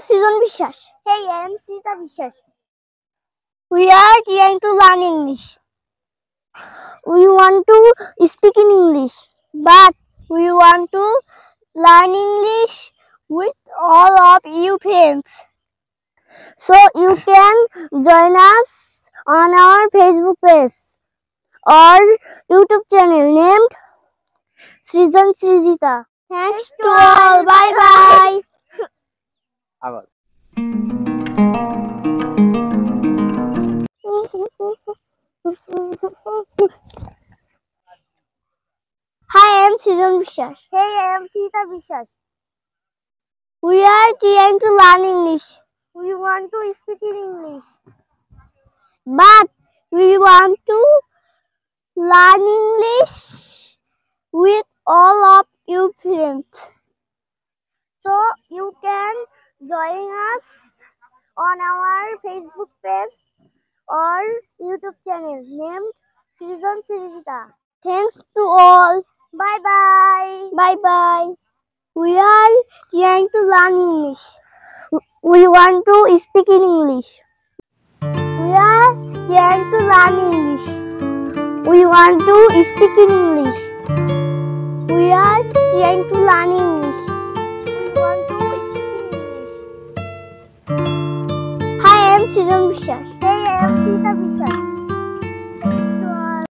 Srijan বিশ্বাস. Hey, I am Srijita বিশ্বাস. We are trying to learn English. We want to speak in English, but we want to learn English with all of you friends. So you can join us on our Facebook page or YouTube channel named Srijan Srijita. Thanks to all. Bye bye. আবার Hi, I am Srijan বিশ্বাস. Hey, I am Srijita বিশ্বাস. We are trying to learn English, We want to speak in English, but we want to learn English with all of you friends. so you can join us on our Facebook page or YouTube channel named Srijan Srijita. Thanks to all. Bye bye. Bye bye. We are trying to learn English. We want to speak in English. We are trying to learn English. We want to speak in English. We are trying to learn English. We want to speak in English. Hi, I am Srijan বিশ্বাস. Hey, I am Srijita বিশ্বাস.